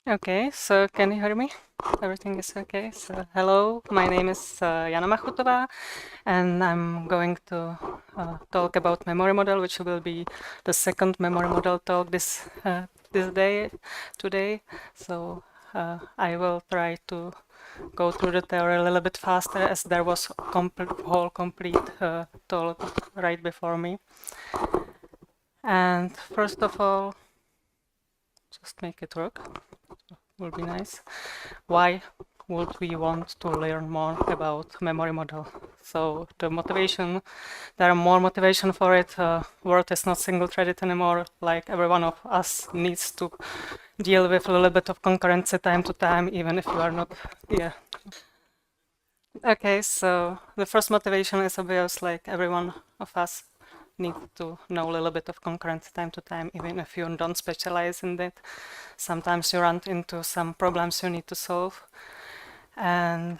Okay, so can you hear me? Everything is okay. So hello, my name is Jana Machutová, and I'm going to talk about memory model, which will be the second memory model talk today. So I will try to go through the theory a little bit faster, as there was whole complete talk right before me. And first of all, just make it work. Will be nice. Why would we want to learn more about memory model? So the motivation, there are more motivation for it. Word is not single-threaded anymore. Like every one of us needs to deal with a little bit of concurrency time to time, even if you are not. Yeah. Okay, so the first motivation is obvious. Like every one of us need to know a little bit of concurrency time to time, even if you don't specialize in it. Sometimes you run into some problems you need to solve, and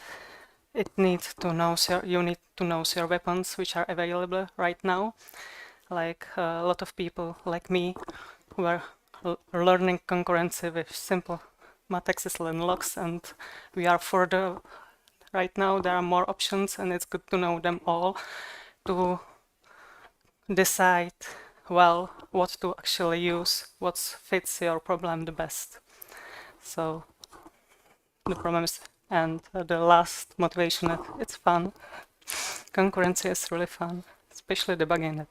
it needs to know you need to know your weapons which are available right now. Like a lot of people like me who are learning concurrency with simple mathexes and logs, and we are further right now. There are more options, and it's good to know them all to decide well what to actually use, what fits your problem the best. So the problem is, and the last motivation, it's fun. Concurrency is really fun, especially debugging it.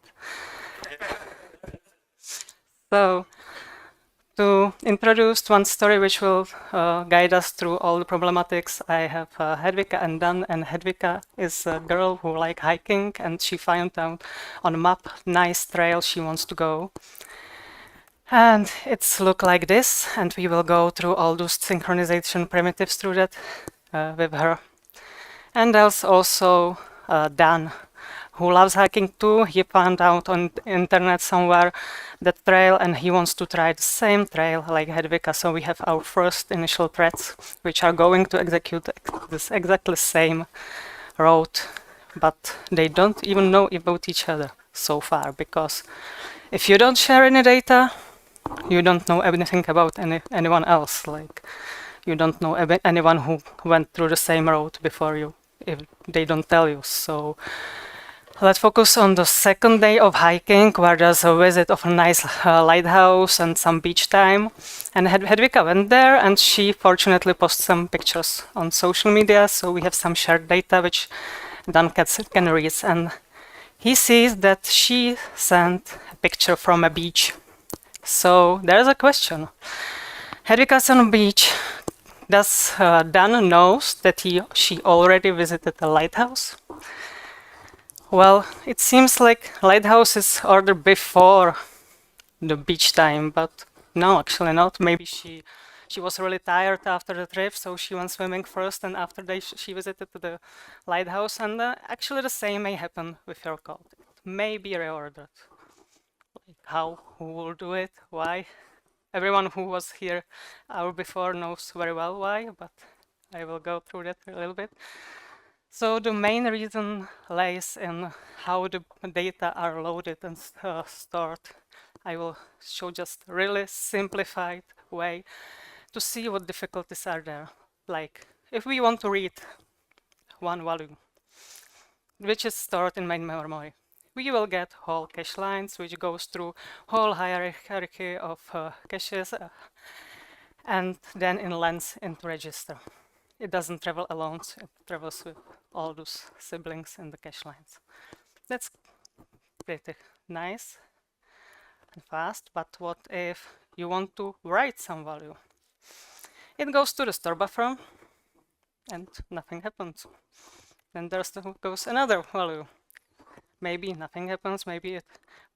So to introduce one story which will guide us through all the problematics, I have Hedvika and Dan, and Hedvika is a girl who like hiking, and she found out on a map nice trail she wants to go. And it's look like this, and we will go through all those synchronization primitives through that with her. And there's also Dan, who loves hiking too. He found out on the internet somewhere that trail, and he wants to try the same trail like Hedvika. So we have our first initial threads, which are going to execute this exactly same road, but they don't even know about each other so far, because if you don't share any data, you don't know anything about anyone else. Like you don't know anyone who went through the same road before you if they don't tell you. So let's focus on the second day of hiking, where there's a visit of a nice lighthouse and some beach time. And Hedvika went there, and she fortunately posted some pictures on social media, so we have some shared data which Dan can read. And he sees that she sent a picture from a beach. So there's a question. Hedvika's on a beach. Does Dan knows that she already visited the lighthouse? Well, it seems like lighthouse is ordered before the beach time, but no, actually not. Maybe she was really tired after the trip, so she went swimming first, and after that she visited the lighthouse. And actually, the same may happen with your code. It may be reordered. Like how? Who will do it? Why? Everyone who was here hour before knows very well why, but I will go through that a little bit. So the main reason lies in how the data are loaded and stored. I will show just a really simplified way to see what difficulties are there. Like if we want to read one value, which is stored in main memory, we will get whole cache lines, which goes through whole hierarchy of caches, and then in length into register. It doesn't travel alone, it travels with all those siblings in the cache lines. That's pretty nice and fast, but what if you want to write some value? It goes to the store buffer and nothing happens. Then there's goes another value. Maybe nothing happens, maybe it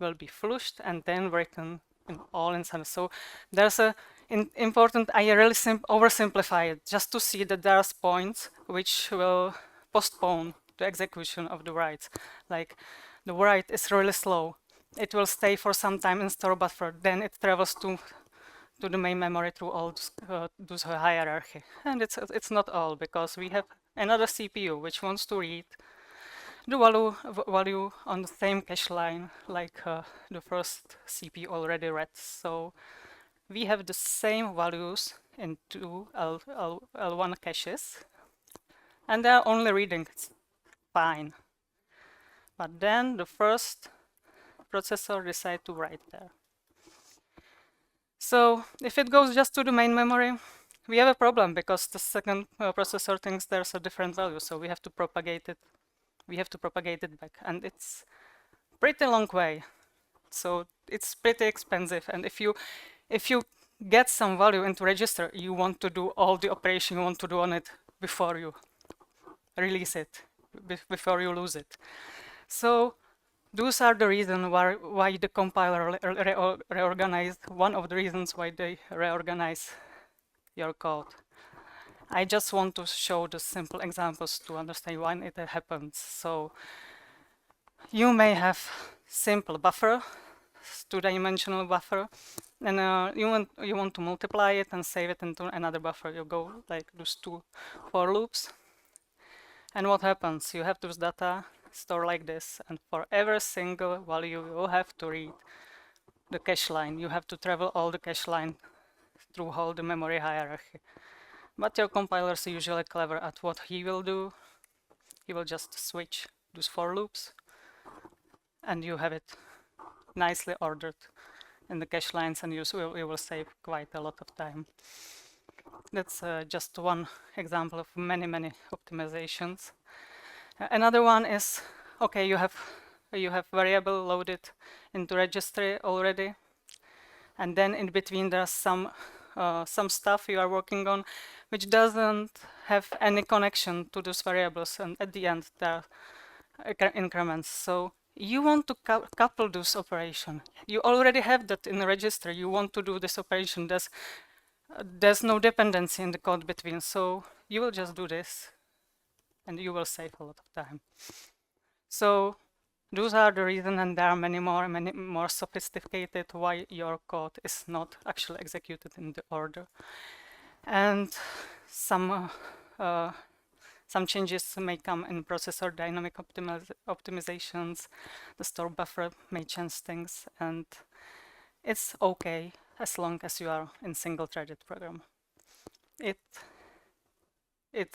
will be flushed and then written in all inside. So there's a important, I really oversimplify it just to see that there's points which will postpone the execution of the writes. Like the write is really slow. It will stay for some time in store buffer, then it travels to the main memory through all those hierarchy. And it's not all, because we have another CPU which wants to read the value on the same cache line like the first CPU already read. So we have the same values in two L1 caches, and they are only reading. It's fine. But then the first processor decides to write there. So if it goes just to the main memory, we have a problem because the second processor thinks there's a different value, so we have to propagate it. We have to propagate it back, and it's pretty long way. So it's pretty expensive, and if you get some value into register, you want to do all the operation you want to do on it before you release it, before you lose it. So those are the reasons why the compiler reorganized, one of the reasons why they reorganize your code. I just want to show the simple examples to understand why it happens. So you may have simple buffer, two-dimensional buffer, and you want to multiply it and save it into another buffer. You go like those two for loops. And what happens? You have this data stored like this, and for every single value you have to read the cache line. You have to travel all the cache line through all the memory hierarchy. But your compiler is usually clever at what he will do. He will just switch those for loops, and you have it nicely ordered in the cache lines, and you will save quite a lot of time. That's just one example of many optimizations. Another one is, okay, you have variable loaded into registry already, and then in between there's some stuff you are working on which doesn't have any connection to those variables, and at the end there are increments. So you want to couple this operation. You already have that in the register. You want to do this operation. There's no dependency in the code between, so you will just do this, and you will save a lot of time. So those are the reasons, and there are many more sophisticated why your code is not actually executed in the order. And some changes may come in processor dynamic optimizations. The store buffer may change things, and it's okay as long as you are in single-threaded program. It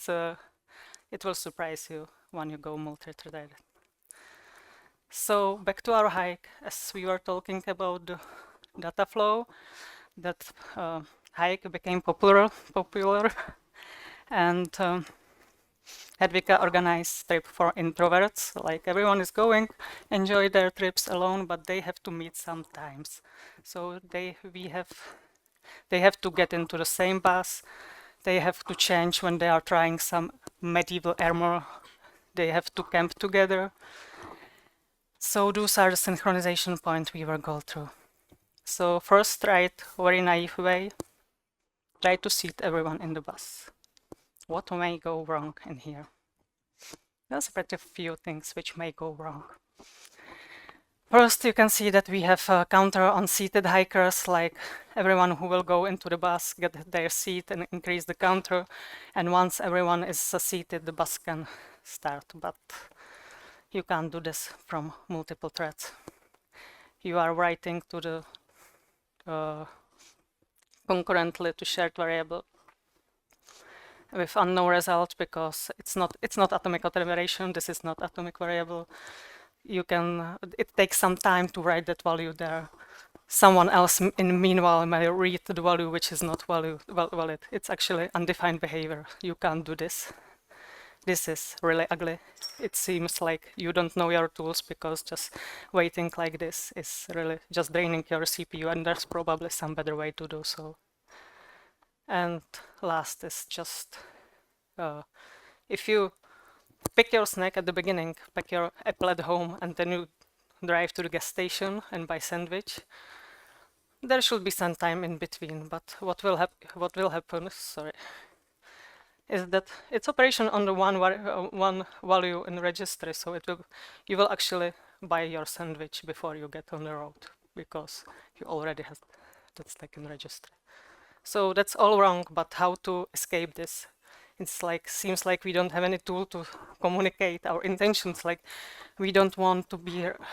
will surprise you when you go multi-threaded. So back to our hike, as we were talking about the data flow, that hike became popular, and Hedvika organized trip for introverts. Like everyone is going, enjoy their trips alone, but they have to meet sometimes. So they have to get into the same bus. They have to change when they are trying some medieval armor. They have to camp together. So those are the synchronization points we will go through. So first, right, very naive way, try to seat everyone in the bus. What may go wrong in here? There's pretty few things which may go wrong. First, you can see that we have a counter on seated hikers, like everyone who will go into the bus get their seat and increase the counter. And once everyone is seated, the bus can start. But you can't do this from multiple threads. You are writing to the concurrently to shared variable with unknown result, because it's not atomic operation. This is not atomic variable. You can, it takes some time to write that value there. Someone else in meanwhile may read the value which is not valid. It's actually undefined behavior. You can't do this. This is really ugly. It seems like you don't know your tools, because just waiting like this is really just draining your CPU, and there's probably some better way to do so. And last is just, if you pick your snack at the beginning, pack your apple at home, and then you drive to the gas station and buy sandwich, there should be some time in between. But what will happen, sorry, is that it's operation on the one value in registry, so you will actually buy your sandwich before you get on the road, because you already have that stack in registry. So that's all wrong, but how to escape this? It's like, seems like we don't have any tool to communicate our intentions. Like, we don't want to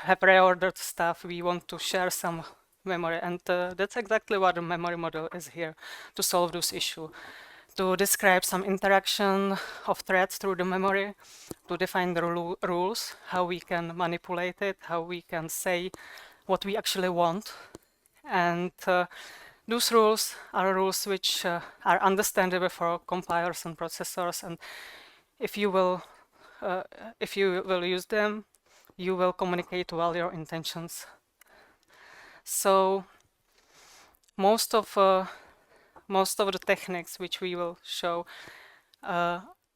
have reordered stuff. We want to share some memory, and that's exactly what the memory model is here to solve this issue, to describe some interaction of threads through the memory, to define the rules, how we can manipulate it, how we can say what we actually want. And those rules are rules which are understandable for compilers and processors, and if you will use them, you will communicate well your intentions. So most of the techniques which we will show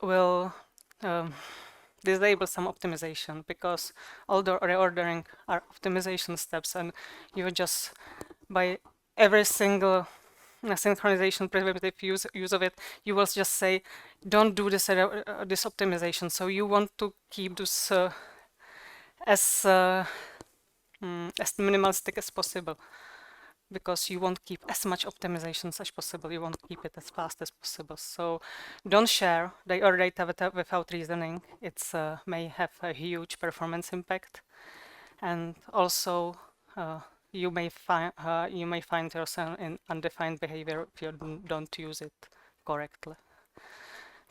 will disable some optimization, because all the reordering are optimization steps, and you just by every single synchronization primitive use of it, you will just say, don't do this this optimization. So you want to keep this as minimalistic as possible, because you won't keep as much optimizations as possible. You won't keep it as fast as possible. So don't share your data without reasoning. It may have a huge performance impact, and also you may find yourself in undefined behavior if you don't use it correctly.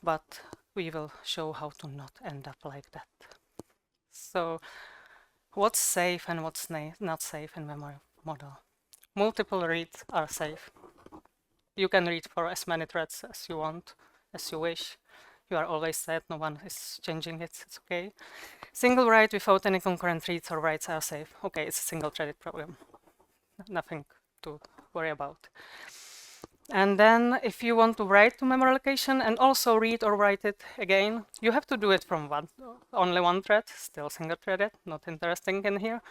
But we will show how to not end up like that. So what's safe and what's not safe in memory model? Multiple reads are safe. You can read for as many threads as you want, as you wish. You are always set, no one is changing it, it's okay. Single write without any concurrent reads or writes are safe. Okay, it's a single threaded problem. Nothing to worry about. And then if you want to write to memory location and also read or write it again, you have to do it from only one thread, still single threaded, not interesting in here.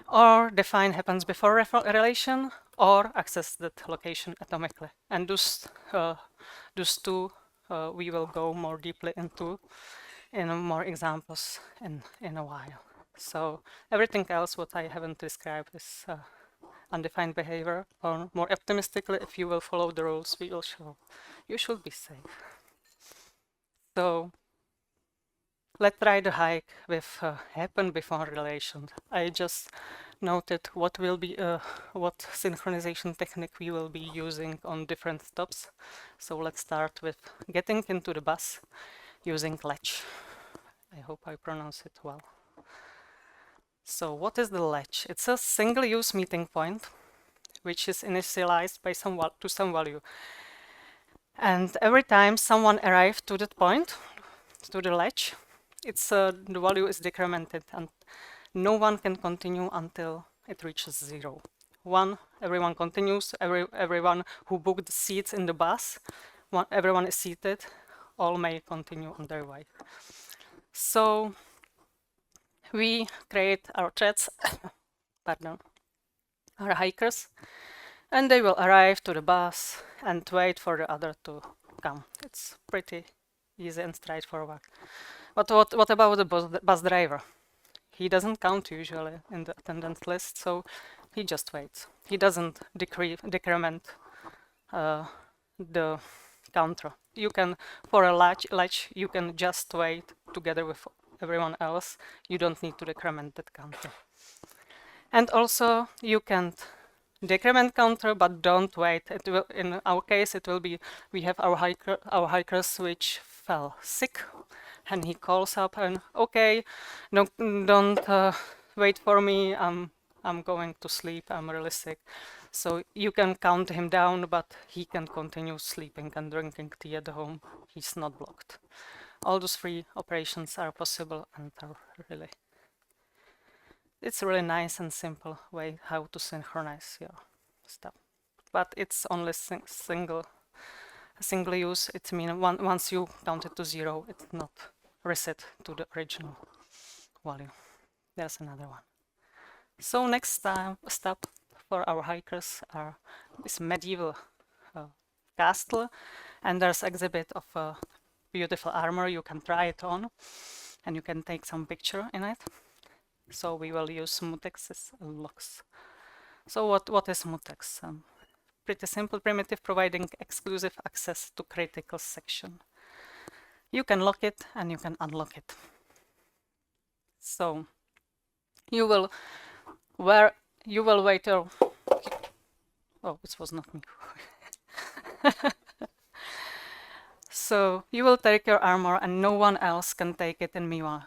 Or define happens before relation, or access that location atomically. And those two we will go more deeply into in more examples in a while. So everything else what I haven't described is undefined behavior, or more optimistically, if you will follow the rules we will show, you should be safe. So let's try the hike with happen before relation. I just noted what will be what synchronization technique we will be using on different stops. So let's start with getting into the bus using latch. I hope I pronounce it well. So what is the latch? It's a single-use meeting point which is initialized by some value. And every time someone arrives to that point, to the latch, the value is decremented, and no one can continue until it reaches 0. Everyone continues, everyone who booked the seats in the bus, everyone is seated, all may continue on their way. So we create our threads, pardon, our hikers, and they will arrive to the bus and wait for the other to come. It's pretty easy and straightforward. But what about the bus driver? He doesn't count usually in the attendance list, so he just waits. He doesn't decrement the counter. You can, for a latch, you can just wait together with everyone else. You don't need to decrement that counter. And also, you can decrement counter, but don't wait. It will, in our case, it will be, we have our hikers which fell sick, and he calls up and, okay, don't wait for me. I'm going to sleep. I'm really sick. So you can count him down, but he can continue sleeping and drinking tea at home. He's not blocked. All those 3 operations are possible, and are really, it's a really nice and simple way how to synchronize your stuff. But it's only single use. It means once you count it to 0, it's not reset to the original value. There's another one. So next step for our hikers are this medieval castle, and there's exhibit of beautiful armor. You can try it on, and you can take some picture in it. So we will use mutex locks. So what is mutex? Pretty simple primitive providing exclusive access to critical section. You can lock it and you can unlock it. So you will wait your Oh, it was not me. So you will take your armor and no one else can take it in Miwa.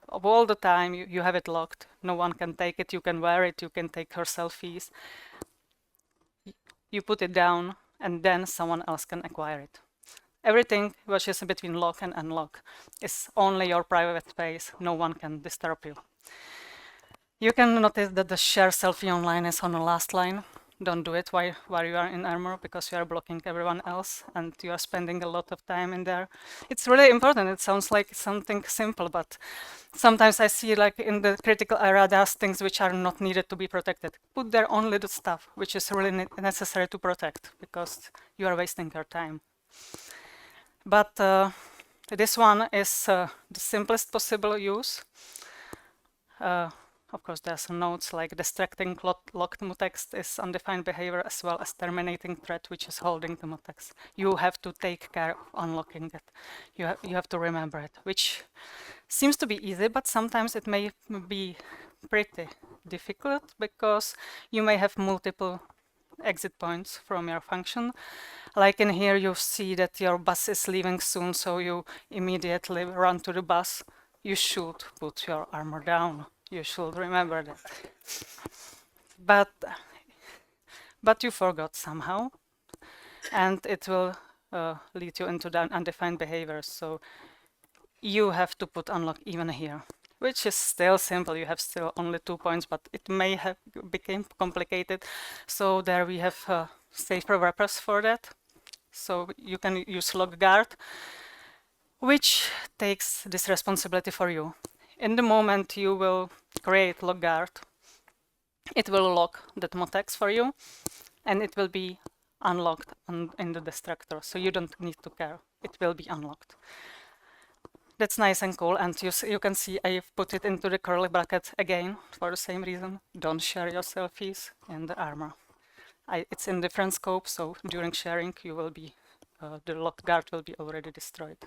Of all the time you have it locked. No one can take it. You can wear it. You can take her selfies. You put it down and then someone else can acquire it. Everything which is between lock and unlock is only your private space. No one can disturb you. You can notice that the share selfie online is on the last line. Don't do it while you are in armor because you are blocking everyone else and you are spending a lot of time in there. It's really important. It sounds like something simple, but sometimes I see like in the critical area there's things which are not needed to be protected. Put there only the stuff which is really necessary to protect because you are wasting your time. But this one is the simplest possible use. Of course, there are some notes like distracting locked mutex is undefined behavior as well as terminating thread, which is holding the mutex. You have to take care of unlocking it. You have to remember it, which seems to be easy, but sometimes it may be pretty difficult because you may have multiple exit points from your function. Like in here, you see that your bus is leaving soon, so you immediately run to the bus. You should put your armor down. You should remember that. But you forgot somehow, and it will lead you into the undefined behaviors. So you have to put unlock even here, which is still simple. You have still only 2 points, but it may have become complicated. So there we have safer wrappers for that. So you can use lock guard, which takes this responsibility for you. In the moment you will create lock guard, it will lock that mutex for you, and it will be unlocked in the destructor. So you don't need to care. It will be unlocked. That's nice and cool, and you can see I've put it into the curly bracket again for the same reason. Don't share your selfies in the armor. It's in different scope, so during sharing you will be the lock guard will be already destroyed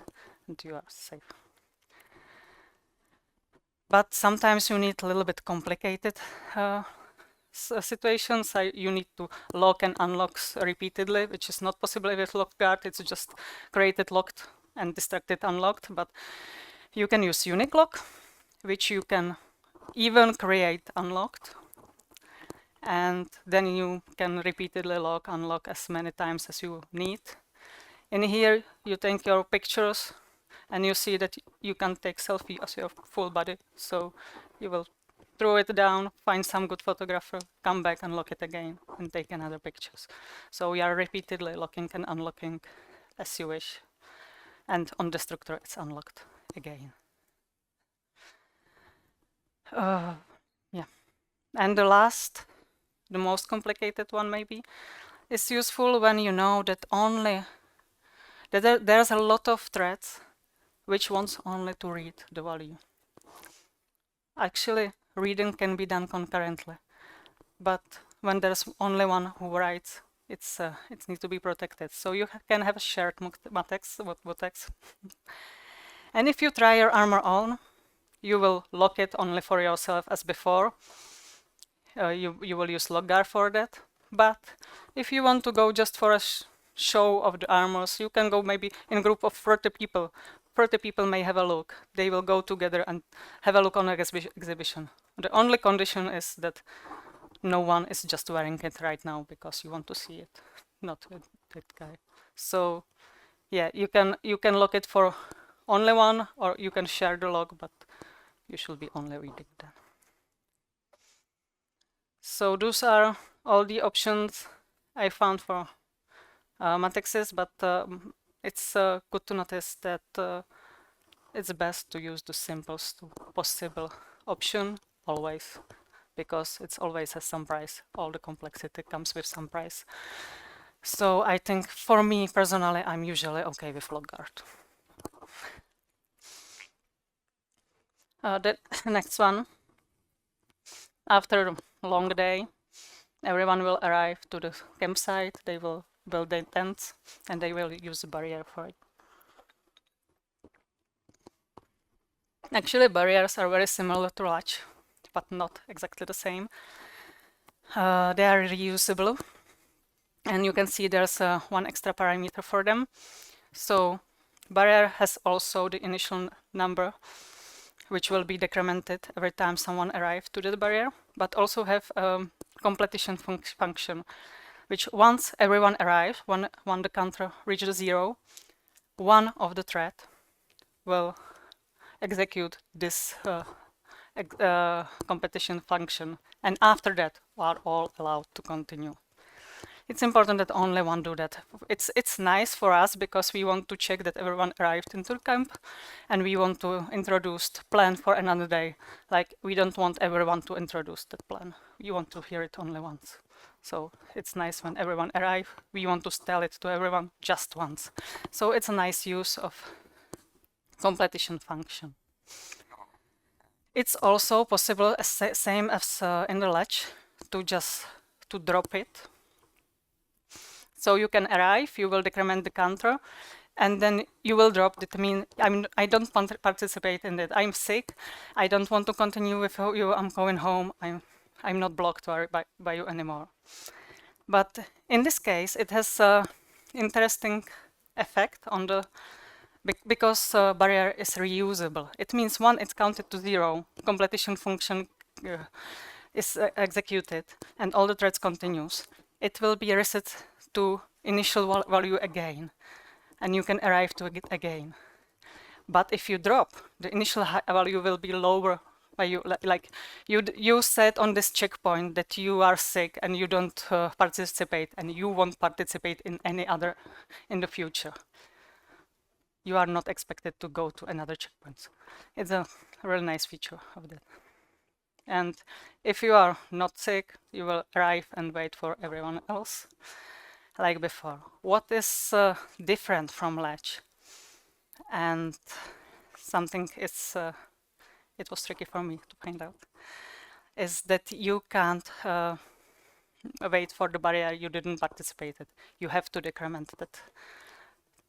and you are safe. But sometimes you need a little bit complicated situations. You need to lock and unlock repeatedly, which is not possible with lock guard. It's just created locked and distracted unlocked. But you can use unique lock, which you can even create unlocked. And then you can repeatedly lock, unlock as many times as you need. In here, you take your pictures and you see that you can take selfie as your full body. So you will throw it down, find some good photographer, come back and lock it again and take another pictures. So we are repeatedly locking and unlocking as you wish. And on destructor, it's unlocked again. Yeah. And the last, the most complicated one maybe, is useful when you know that there's a lot of threads which wants only to read the value. Actually, reading can be done concurrently, but when there's only one who writes, it needs to be protected. So you can have a shared mutex. And if you try your armor on, you will lock it only for yourself as before. You will use lock guard for that. But if you want to go just for a show of the armors, you can go maybe in a group of 30 people. 30 people may have a look. They will go together and have a look on the exhibition. The only condition is that no one is just wearing it right now because you want to see it, not with that guy. So yeah, you can lock it for only one, or you can share the log, but you should be only reading that. So those are all the options I found for matexes, but it's good to notice that it's best to use the simplest possible option always, because it's always has some price. All the complexity comes with some price. So I think for me personally, I'm usually okay with lock guard. The next one, after a long day, everyone will arrive to the campsite. They will build their tents and they will use the barrier for it. Actually, barriers are very similar to latch, but not exactly the same. They are reusable, and you can see there's one extra parameter for them. So barrier has also the initial number, which will be decremented every time someone arrives to the barrier, but also have completion function, which once everyone arrives, when the counter reaches 0, one of the thread will execute this competition function, and after that, we are all allowed to continue. It's important that only one do that. It's nice for us because we want to check that everyone arrived into the camp, and we want to introduce the plan for another day. Like, we don't want everyone to introduce that plan. We want to hear it only once. So it's nice when everyone arrive. We want to tell it to everyone just once. So it's a nice use of completion function. It's also possible, same as in the latch, to drop it. So you can arrive, you will decrement the counter, and then you will drop it. I don't participate in it. I'm sick. I don't want to continue with you. I'm going home. I'm not blocked by you anymore. But in this case, it has an interesting effect on the because barrier is reusable. It means when it's counted to 0, completion function is executed, and all the threads continues. It will be reset to initial value again, and you can arrive to it again. But if you drop, the initial value will be lower. Like you said on this checkpoint that you are sick and you don't participate, and you won't participate in any other in the future. You are not expected to go to another checkpoint. It's a really nice feature of that. And if you are not sick, you will arrive and wait for everyone else, like before. What is different from latch? And something it was tricky for me to find out, is that you can't wait for the barrier you didn't participate in. You have to decrement that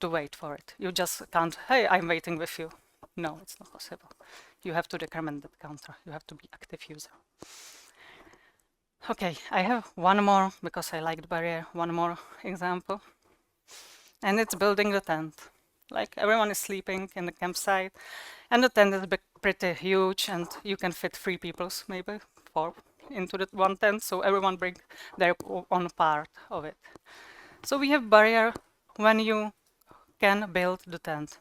to wait for it. You just can't, hey, I'm waiting with you. No, it's not possible. You have to decrement that counter. You have to be active user. Okay, I have one more, because I like the barrier, one more example. And it's building the tent. Like, everyone is sleeping in the campsite, and the tent is pretty huge, and you can fit 3 people, maybe 4, into the one tent, so everyone bring their own part of it. So we have barrier when you can build the tent.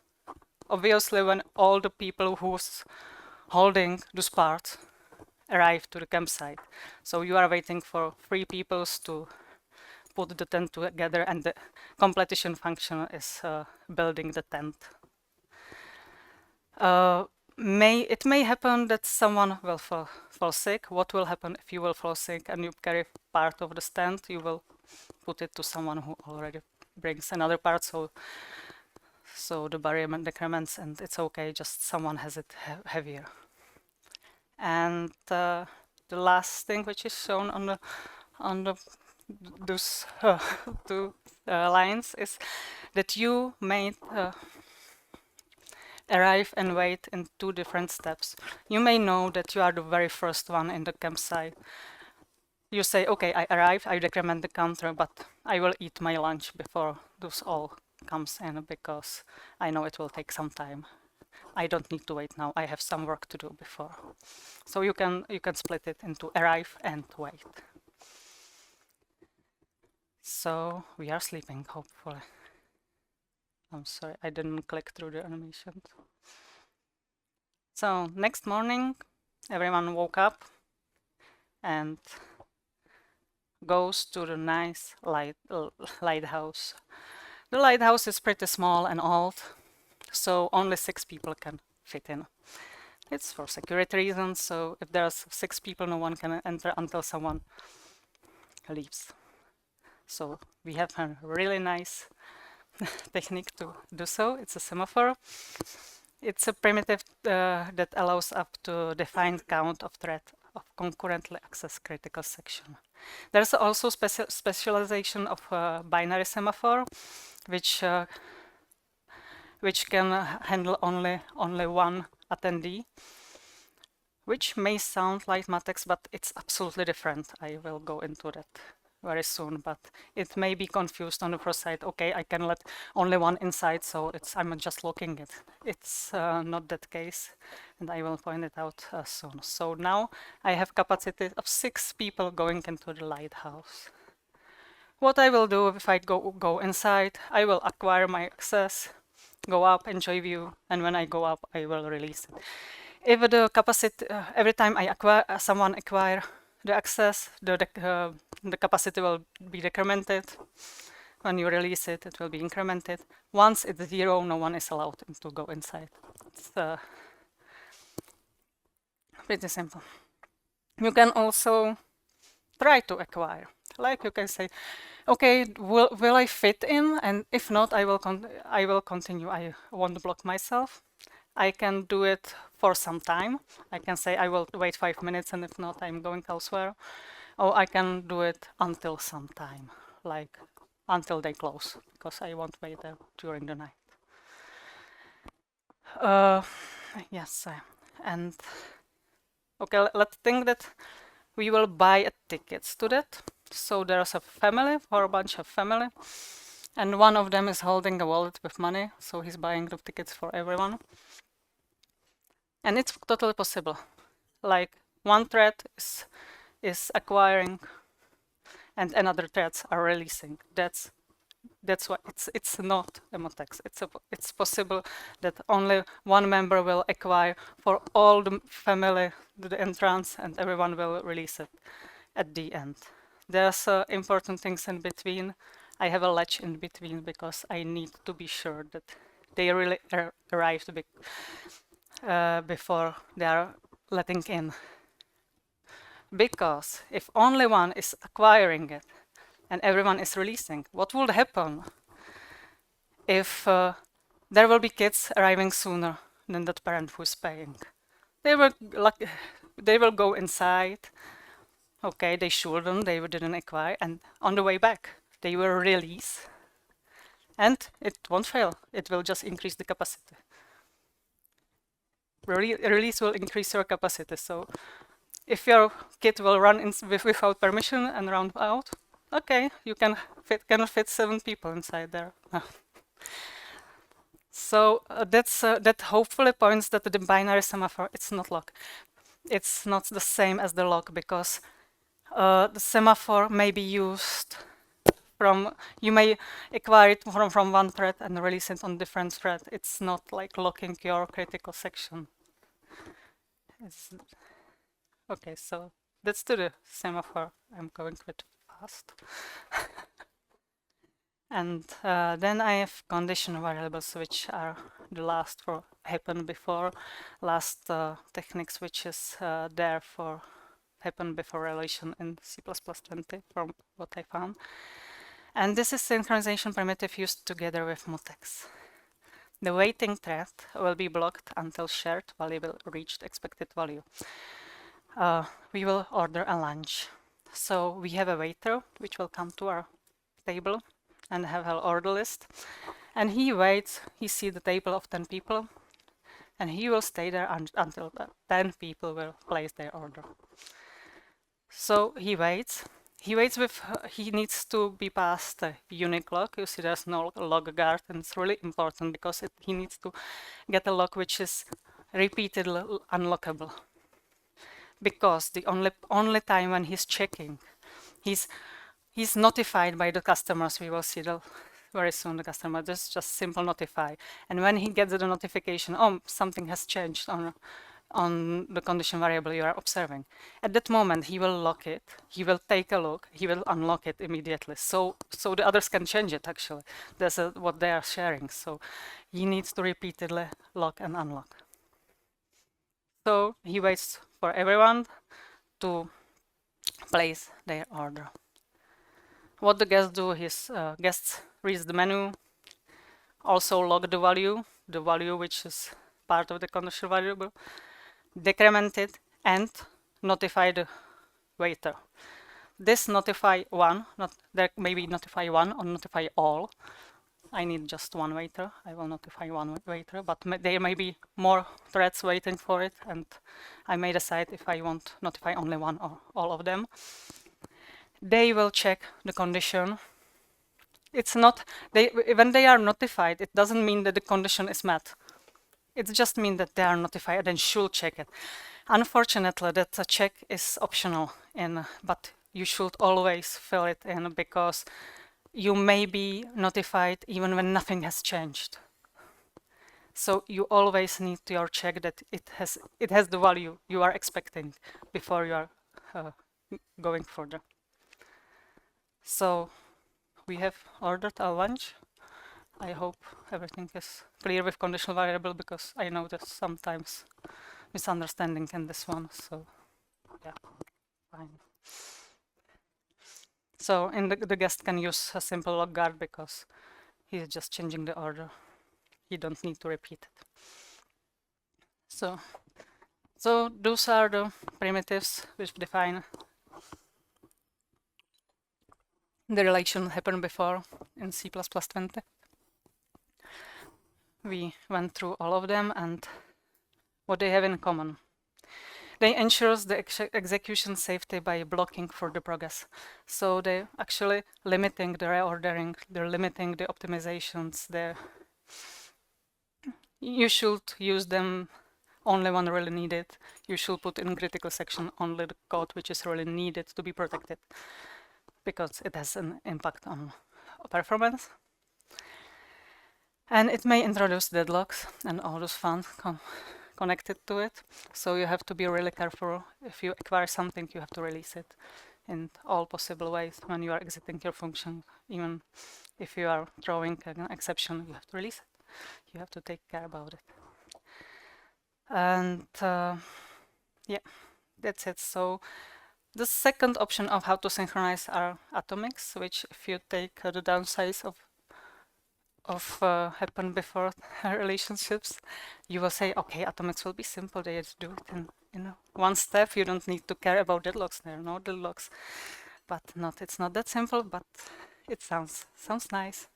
Obviously, when all the people who's holding those parts arrive to the campsite. So you are waiting for 3 people to put the tent together, and the completion function is building the tent. It may happen that someone will fall sick. What will happen if you will fall sick and you carry part of the tent? You will put it to someone who already brings another part, so the barrier decrements, and it's okay, just someone has it heavier. And the last thing which is shown on those 2 lines is that you may arrive and wait in 2 different steps. You may know that you are the very first one in the campsite. You say, okay, I arrive, I decrement the counter, but I will eat my lunch before those all comes in, because I know it will take some time. I don't need to wait now. I have some work to do before. So you can split it into arrive and wait. So we are sleeping, hopefully. I'm sorry, I didn't click through the animation. So next morning, everyone woke up and goes to the nice lighthouse. The lighthouse is pretty small and old, so only 6 people can fit in. It's for security reasons, so if there's 6 people, no one can enter until someone leaves. So we have a really nice technique to do so. It's a semaphore. It's a primitive that allows up to define count of thread of concurrently access critical section. There's also specialization of binary semaphore, which can handle only one attendee, which may sound like Matex, but it's absolutely different. I will go into that very soon, but it may be confused on the first side. Okay, I can let only one inside, so I'm just locking it. It's not that case, and I will point it out soon. So now I have capacity of 6 people going into the lighthouse. What I will do if I go inside, I will acquire my access, go up, enjoy view, and when I go up, I will release it. If the capacity, every time I acquire, someone acquire the access, the capacity will be decremented. When you release it, it will be incremented. Once it's 0, no one is allowed to go inside. It's pretty simple. You can also try to acquire. Like you can say, okay, will I fit in? And if not, I will continue. I won't block myself. I can do it for some time. I can say I will wait 5 minutes, and if not, I'm going elsewhere. Or I can do it until some time, like until they close, because I won't wait there during the night. Yes, and okay, let's think that we will buy tickets to that. So there's a family, or a bunch of family, and one of them is holding a wallet with money, so he's buying the tickets for everyone. And it's totally possible. Like one thread is acquiring, and another threads are releasing. That's why it's not a Motex. It's possible that only one member will acquire for all the family the entrance, and everyone will release it at the end. There's important things in between. I have a latch in between because I need to be sure that they really arrived before they are letting in. Because if only one is acquiring it and everyone is releasing, what will happen if there will be kids arriving sooner than that parent who is paying? They will go inside. Okay, they shouldn't, they didn't acquire, and on the way back, they will release. And it won't fail, it will just increase the capacity. Release will increase your capacity, so if your kid will run without permission and run out, okay, you cannot fit 7 people inside there. So that hopefully points that the binary semaphore, it's not lock. It's not the same as the lock, because the semaphore may be used you may acquire it from one thread and release it on different thread. It's not like locking your critical section. Okay, so let's do the semaphore. I'm going quite fast. And then I have condition variables, which are the last for happen before, last techniques which is there for happen before relation in C++20 from what I found. And this is synchronization primitive used together with mutex. The waiting thread will be blocked until shared value will reach the expected value. We will order a lunch. So we have a waiter which will come to our table and have an order list. And he waits, he sees the table of 10 people, and he will stay there until 10 people will place their order. So he waits. He needs to be past a unique lock. You see there's no log guard, and it's really important because he needs to get a lock which is repeatedly unlockable. Because the only time when he's checking, he's notified by the customers. We will see very soon the customer. This is just simple notify. And when he gets the notification, oh, something has changed on the condition variable you are observing. At that moment, he will lock it. He will take a look. He will unlock it immediately. So the others can change it, actually. That's what they are sharing. So he needs to repeatedly lock and unlock. So he waits for everyone to place their order. What the guests do is guests read the menu, also log the value which is part of the condition variable, decrement it, and notify the waiter. This notify one, there may be notify one or notify all. I need just one waiter. I will notify one waiter, but there may be more threads waiting for it, and I may decide if I want to notify only one or all of them. They will check the condition. It's not, when they are notified, it doesn't mean that the condition is met. It just means that they are notified and should check it. Unfortunately, that check is optional, but you should always fill it in because you may be notified even when nothing has changed. So you always need to check that it has the value you are expecting before you are going further. So we have ordered our lunch. I hope everything is clear with conditional variable because I know there's sometimes misunderstanding in this one. So yeah, fine. So the guest can use a simple log guard because he's just changing the order. You don't need to repeat it. So those are the primitives which define the relation happened before in C++20. We went through all of them and what they have in common. They ensure the execution safety by blocking for the progress. So they're actually limiting the reordering, they're limiting the optimizations. You should use them only when really needed. You should put in critical section only the code which is really needed to be protected because it has an impact on performance. And it may introduce deadlocks and all those fun connected to it. So you have to be really careful. If you acquire something, you have to release it in all possible ways when you are exiting your function. Even if you are throwing an exception, you have to release it. You have to take care about it. And yeah, that's it. So the second option of how to synchronize are atomics, which if you take the downsides of happened before relationships, you will say, okay, atomics will be simple. They just do it in one step. You don't need to care about deadlocks. There are no deadlocks, but it's not that simple. But it sounds nice.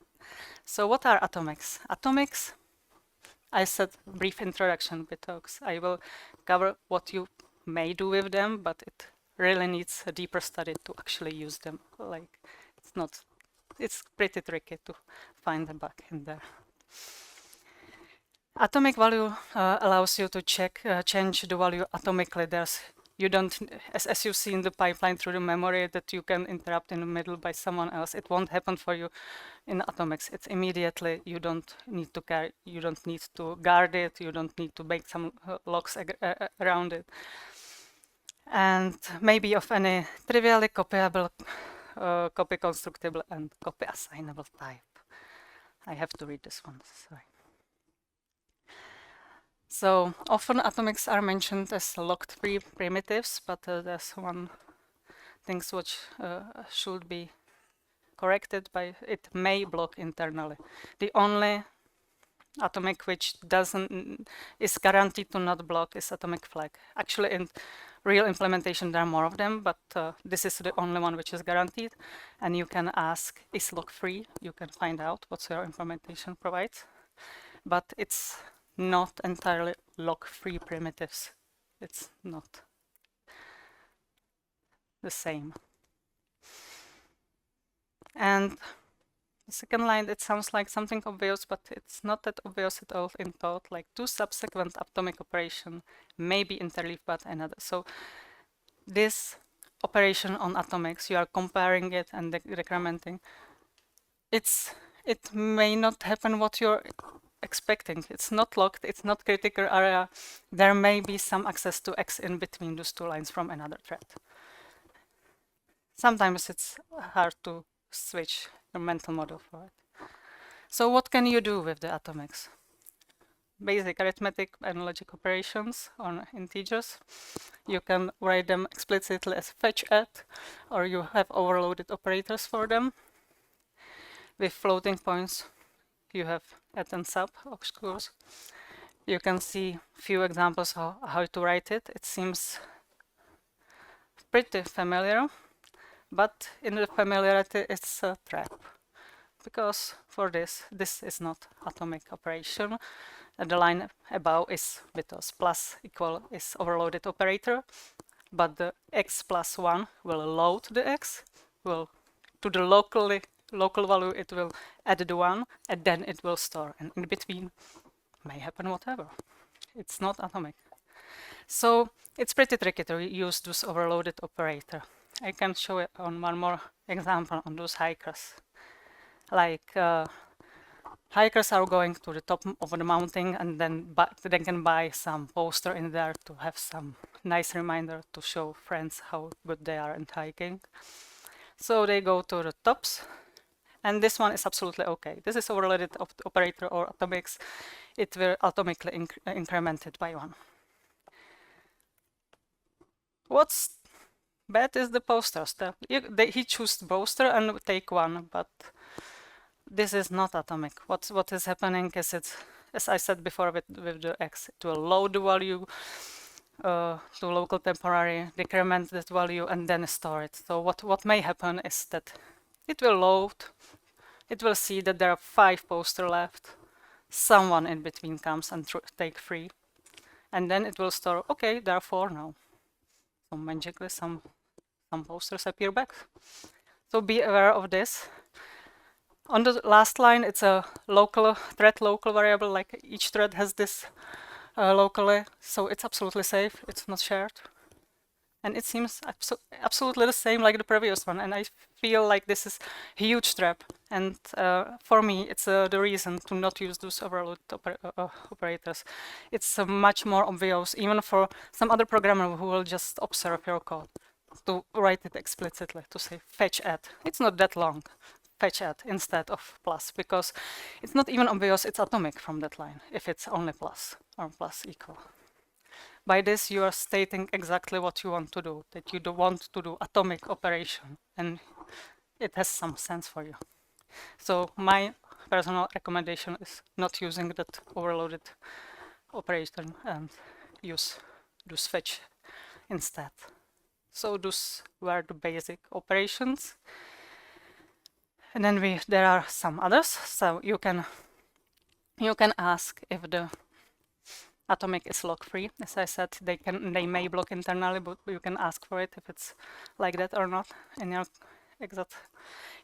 So what are atomics? Atomics, I said brief introduction with talks. I will cover what you may do with them, but it really needs a deeper study to actually use them. Like it's pretty tricky to find a bug in there. Atomic value allows you to change the value atomically. You don't, as you see in the pipeline through the memory that you can interrupt in the middle by someone else. It won't happen for you in atomics. It's immediately, you don't need to care, you don't need to guard it, you don't need to make some locks around it. And maybe of any trivially copyable, copy constructible and copy assignable type. I have to read this one, sorry. So often atomics are mentioned as locked primitives, but there's one thing which should be corrected by it may block internally. The only atomic which is guaranteed to not block is atomic flag. Actually, in real implementation, there are more of them, but this is the only one which is guaranteed. And you can ask, is lock free? You can find out what your implementation provides, but it's not entirely lock-free primitives. It's not the same. And the second line, it sounds like something obvious, but it's not that obvious at all in thought. Like two subsequent atomic operation may be interleaved by another. So this operation on atomics, you are comparing it and decrementing. It may not happen what you're expecting. It's not locked, it's not critical area. There may be some access to X in between those two lines from another thread. Sometimes it's hard to switch your mental model for it. So what can you do with the atomics? Basic arithmetic and logic operations on integers. You can write them explicitly as fetch at, or you have overloaded operators for them. With floating points, you have at and sub obscures. You can see few examples how to write it. It seems pretty familiar, but in the familiarity, it's a trap. because for this is not atomic operation. The line above is because plus equal is overloaded operator, but the x plus 1 will load the x, will to the local value it will add the 1, and then it will store, and in between may happen whatever. It's not atomic. So it's pretty tricky to use this overloaded operator. I can show it on one more example on those hikers. Like hikers are going to the top of the mountain and then they can buy some poster in there to have some nice reminder to show friends how good they are in hiking. So they go to the tops, and this one is absolutely okay. This is overloaded operator or atomics. It will atomically increment it by 1. What's bad is the posters. He chose poster and take 1, but this is not atomic. What is happening is it's, as I said before with the x, it will load the value to local temporary, decrement that value, and then store it. So what may happen is that it will load, it will see that there are 5 posters left, someone in between comes and take 3, and then it will store, okay, there are 4 now. So magically some posters appear back. So be aware of this. On the last line, it's a local variable, like each thread has this locally, so it's absolutely safe, it's not shared. And it seems absolutely the same like the previous one, and I feel like this is a huge trap. And for me, it's the reason to not use those overload operators. It's much more obvious, even for some other programmer who will just observe your code, to write it explicitly, to say fetch add. It's not that long. Fetch add instead of plus, because it's not even obvious it's atomic from that line if it's only plus or plus equal. By this you are stating exactly what you want to do, that you don't want to do atomic operation, and it has some sense for you. So my personal recommendation is not using that overloaded operation and use fetch instead. So those were the basic operations. And then there are some others. So you can ask if the atomic is lock-free. As I said, they may block internally, but you can ask for it if it's like that or not. In your exact,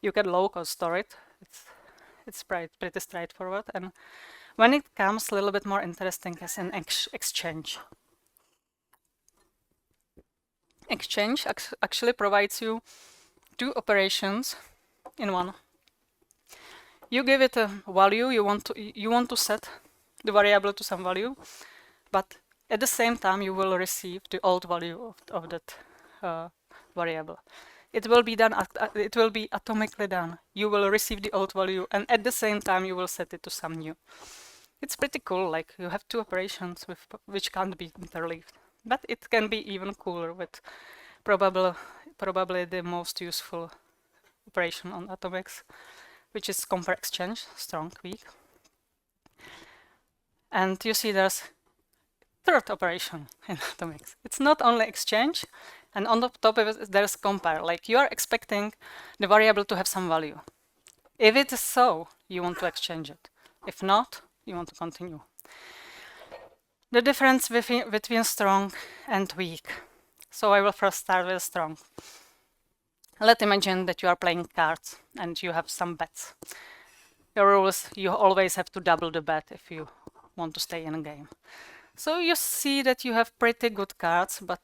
you can local store it. It's pretty straightforward. And when it comes a little bit more interesting is an exchange. Exchange actually provides you 2 operations in one. You give it a value, you want to set the variable to some value, but at the same time you will receive the old value of that variable. It will be done. It will be atomically done. You will receive the old value, and at the same time you will set it to some new. It's pretty cool. Like you have 2 operations which can't be interleaved, but it can be even cooler with probably the most useful operation on atomics, which is compare exchange, strong, weak. And you see there's 3rd operation in atomics. It's not only exchange, and on the top of it there's compare. Like you are expecting the variable to have some value. If it is so, you want to exchange it. If not, you want to continue. The difference between strong and weak. So I will first start with strong. Let's imagine that you are playing cards and you have some bets. Your rule is you always have to double the bet if you want to stay in a game. So you see that you have pretty good cards, but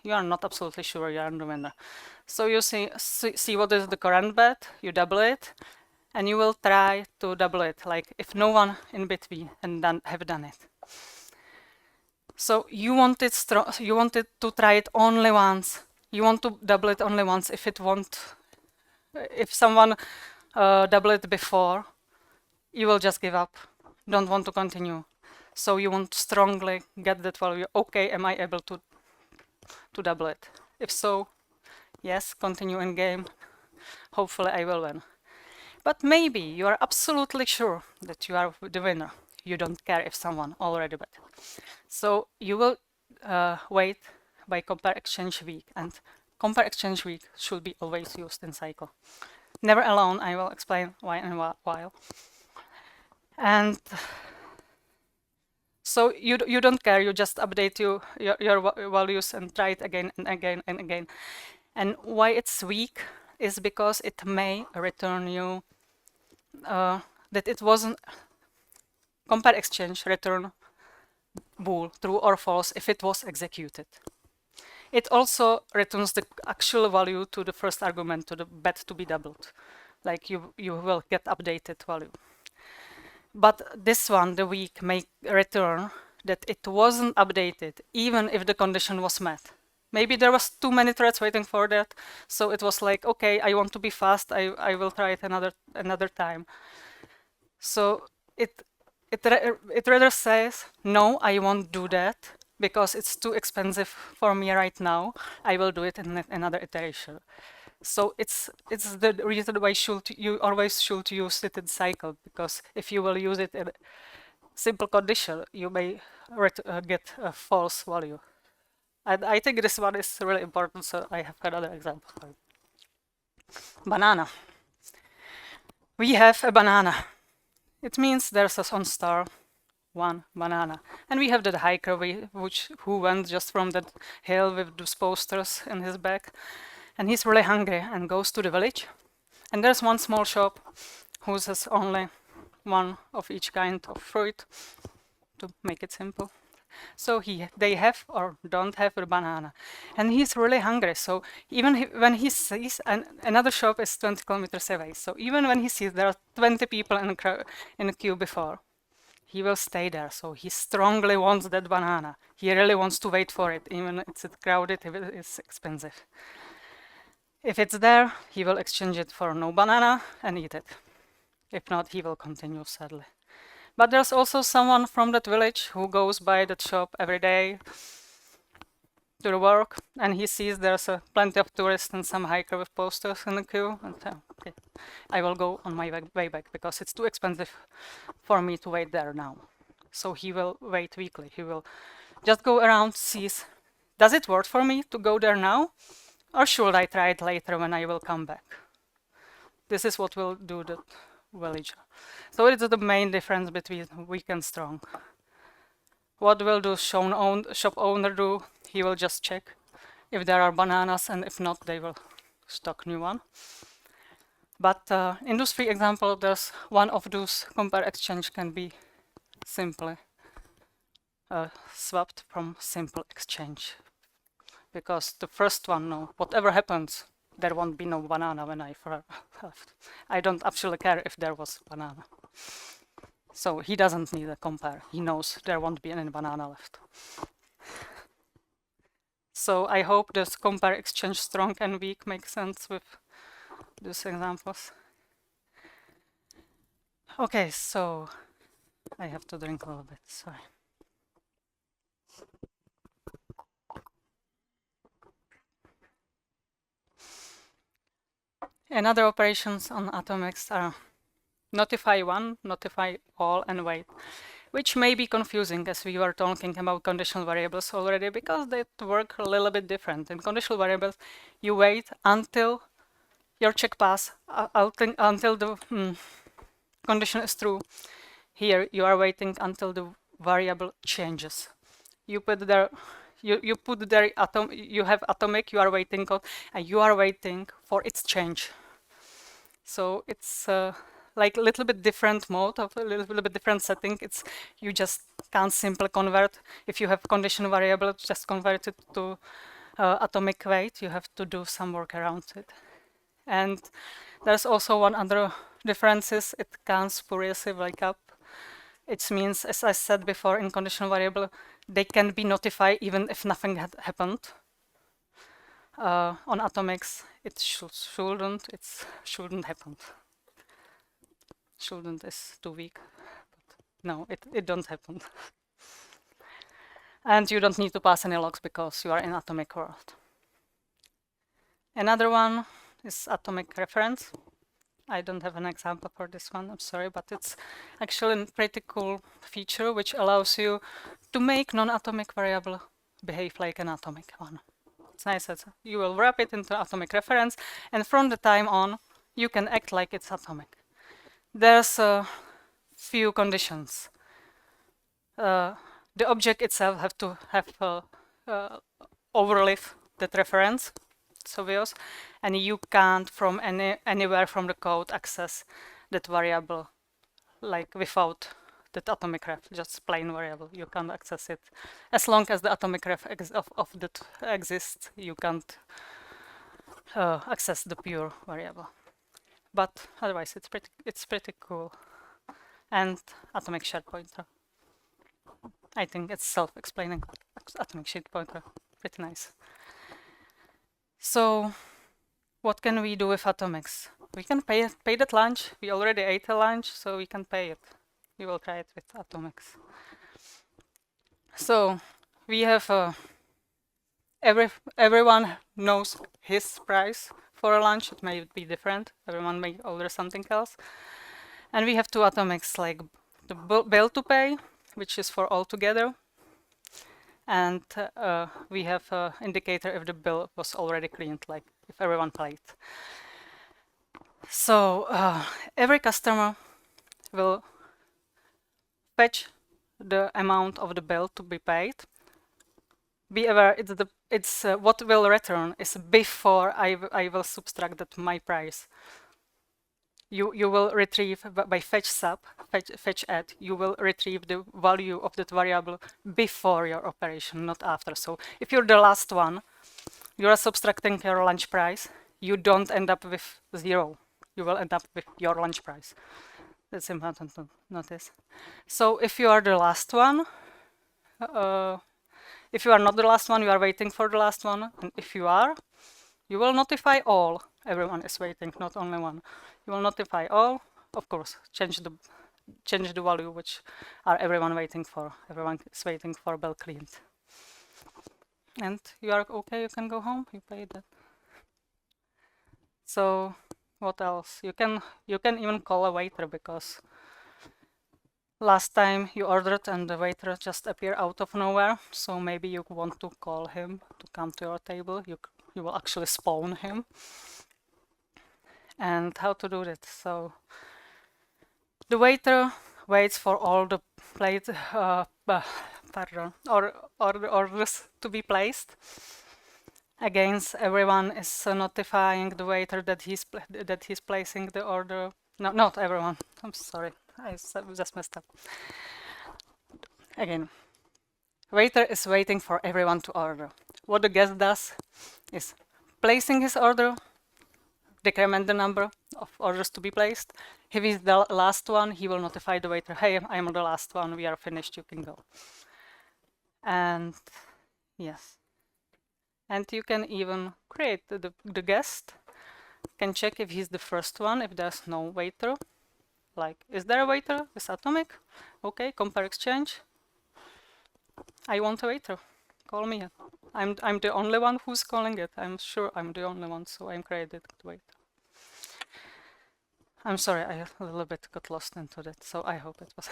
you are not absolutely sure you are the winner. So you see what is the current bet, you double it, and you will try to double it, like if no one in between and have done it. So you wanted to try it only once. You want to double it only once. If someone double it before, you will just give up. Don't want to continue. So you want to strongly get that value. Okay, am I able to double it? If so, yes, continue in game. Hopefully I will win. But maybe you are absolutely sure that you are the winner. You don't care if someone already bet. So you will wait by compare exchange weak, and compare exchange weak should be always used in cycle. Never alone. I will explain why in a while. And so you don't care. You just update your values and try it again and again and again. And why it's weak is because it may return you that it wasn't compare exchange return bool true or false if it was executed. It also returns the actual value to the first argument to the bet to be doubled, like you will get updated value. But this one, the weak, may return that it wasn't updated even if the condition was met. Maybe there was too many threads waiting for that, so it was like, okay, I want to be fast, I will try it another time. So it rather says, no, I won't do that because it's too expensive for me right now. I will do it in another iteration. So it's the reason why you always should use it in cycle, because if you will use it in simple condition, you may get a false value. And I think this one is really important, so I have another example for it. Banana. We have a banana. It means there's a on star one banana, and we have that hiker who went just from that hill with those posters in his back, and he's really hungry and goes to the village, and there's one small shop who has only one of each kind of fruit, to make it simple. So they have or don't have a banana, and he's really hungry. So even when he sees another shop is 20 kilometers away, so even when he sees there are 20 people in a queue before, he will stay there. So he strongly wants that banana. He really wants to wait for it, even if it's crowded, if it is expensive. If it's there, he will exchange it for no banana and eat it. If not, he will continue, sadly. But there's also someone from that village who goes by that shop every day to the work, and he sees there's plenty of tourists and some hiker with posters in the queue, and okay, I will go on my way back because it's too expensive for me to wait there now. So he will wait weekly. He will just go around, sees, does it work for me to go there now, or should I try it later when I will come back? This is what will do the villager. So it is the main difference between weak and strong. What will the shop owner do? He will just check if there are bananas, and if not, they will stock new one. But in those three examples, there's one of those compare exchange can be simply swapped from simple exchange, because the first one, no, whatever happens, there won't be no banana when I left. I don't actually care if there was banana. So he doesn't need a compare. He knows there won't be any banana left. So I hope this compare exchange strong and weak makes sense with these examples. Okay, so I have to drink a little bit, sorry. Another operations on atomics are notify one, notify all, and wait, which may be confusing as we were talking about conditional variables already, because they work a little bit different. In conditional variables, you wait until your check pass, until the condition is true. Here, you are waiting until the variable changes. You put there, you put there you have atomic, you are waiting code, and you are waiting for its change. So it's like a little bit different mode of a little bit different setting. It's you just can't simply convert. If you have condition variable, just convert it to atomic weight. You have to do some work around it. And there's also one other difference is it can't spuriously wake up. It means, as I said before, in conditional variable, they can be notified even if nothing had happened. On atomics, it shouldn't happen. Shouldn't is too weak, but no, it don't happen. And you don't need to pass any logs because you are in atomic world. Another one is atomic reference. I don't have an example for this one, I'm sorry, but it's actually a pretty cool feature which allows you to make non-atomic variable behave like an atomic one. It's nice that you will wrap it into atomic reference, and from the time on, you can act like it's atomic. There's a few conditions. The object itself have to have overlive that reference. It's obvious, and you can't from anywhere from the code access that variable like without that atomic ref, just plain variable. You can't access it as long as the atomic ref of that exists. You can't access the pure variable, but otherwise it's pretty cool. And atomic shared pointer. I think it's self-explaining. Atomic shared pointer, pretty nice. So what can we do with atomics? We can pay that lunch. We already ate a lunch, so we can pay it. We will try it with atomics. So we have everyone knows his price for a lunch. It may be different. Everyone may order something else. And we have two atomics, like the bill to pay, which is for all together. And we have an indicator if the bill was already cleaned, like if everyone paid. So every customer will fetch the amount of the bill to be paid. Be aware, it's what will return is before I will subtract that my price. You will retrieve by fetch add. You will retrieve the value of that variable before your operation, not after. So if you're the last one, you are subtracting your lunch price. You don't end up with 0. You will end up with your lunch price. That's important to notice. So if you are the last one, if you are not the last one, you are waiting for the last one. And if you are, you will notify all. Everyone is waiting, not only one. You will notify all. Of course, change the value which are everyone waiting for. Everyone is waiting for bill cleaned. And you are okay, you can go home, you paid that. So what else? You can even call a waiter, because last time you ordered and the waiter just appeared out of nowhere. So maybe you want to call him to come to your table. You will actually spawn him. And how to do that? So the waiter waits for all the plate, orders to be placed. Against everyone is notifying the waiter that he's placing the order. No, not everyone. I'm sorry, I just messed up. Again, waiter is waiting for everyone to order. What the guest does is placing his order, decrement the number of orders to be placed. If he's the last one, he will notify the waiter, hey, I'm the last one, we are finished, you can go. And yes. And you can even create the guest, can check if he's the first one, if there's no waiter. Like, is there a waiter? Is atomic? Okay, compare exchange. I want a waiter. Call me. I'm the only one who's calling it. I'm sure I'm the only one, so I'm created the waiter. I'm sorry, I a little bit got lost into that, so I hope it was.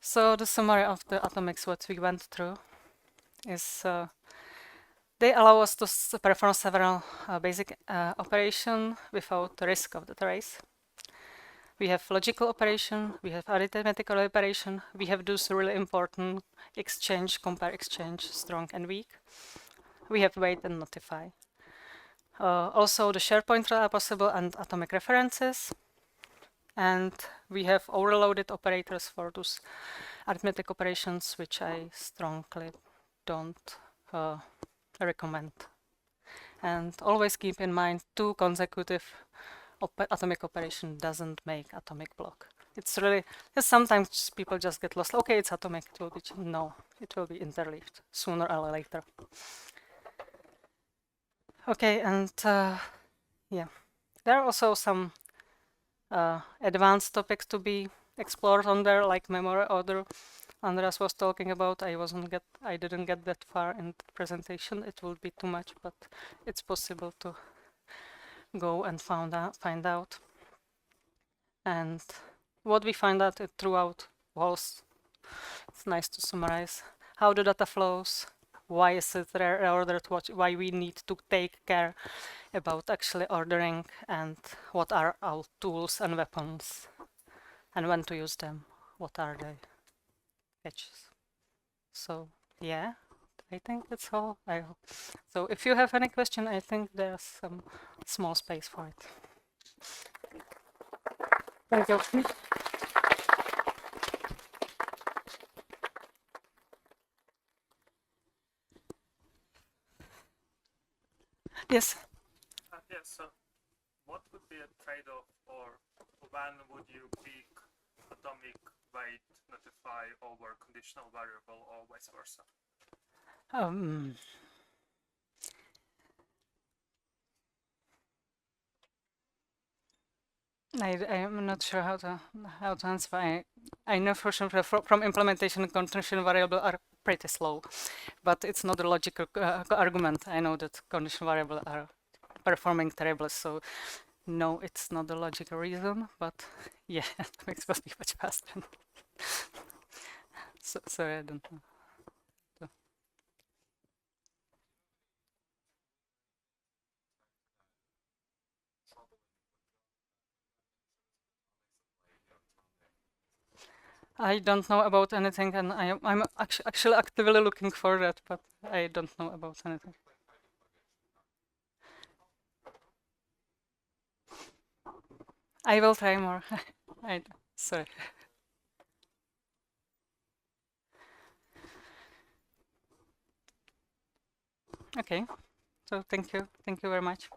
So the summary of the atomics, what we went through, is they allow us to perform several basic operations without the risk of the trace. We have logical operation, we have arithmetical operation, we have those really important exchange, compare exchange, strong and weak. We have wait and notify. Also the share pointer are possible and atomic references. And we have overloaded operators for those arithmetic operations, which I strongly don't recommend. And always keep in mind, 2 consecutive atomic operation doesn't make atomic block. It's really, sometimes people just get lost. Okay, it's atomic, it will be, no, it will be interleaved sooner or later. Okay, and yeah, there are also some advanced topics to be explored on there, like memory order. Andreas was talking about. I didn't get that far in the presentation. It will be too much, but it's possible to go and find out. And what we find out throughout was, it's nice to summarize how the data flows, why is it ordered, why we need to take care about actually ordering, and what are our tools and weapons, and when to use them, what are the catches. So yeah, I think that's all. I hope. So if you have any question, I think there's some small space for it. Thank you. Yes. Yes. So, what would be a trade-off, or when would you pick atomic weight notify over conditional variable, or vice versa? I am not sure how to answer. I know for sure from implementation, conditional variable are pretty slow, but it's not a logical argument. I know that conditional variable are performing terribly, so no, it's not the logical reason. But yeah, it makes us be much faster. So sorry, I don't know. I don't know about anything, and I'm actually actively looking for that, but I don't know about anything. I will try more. Sorry. Okay. So thank you very much.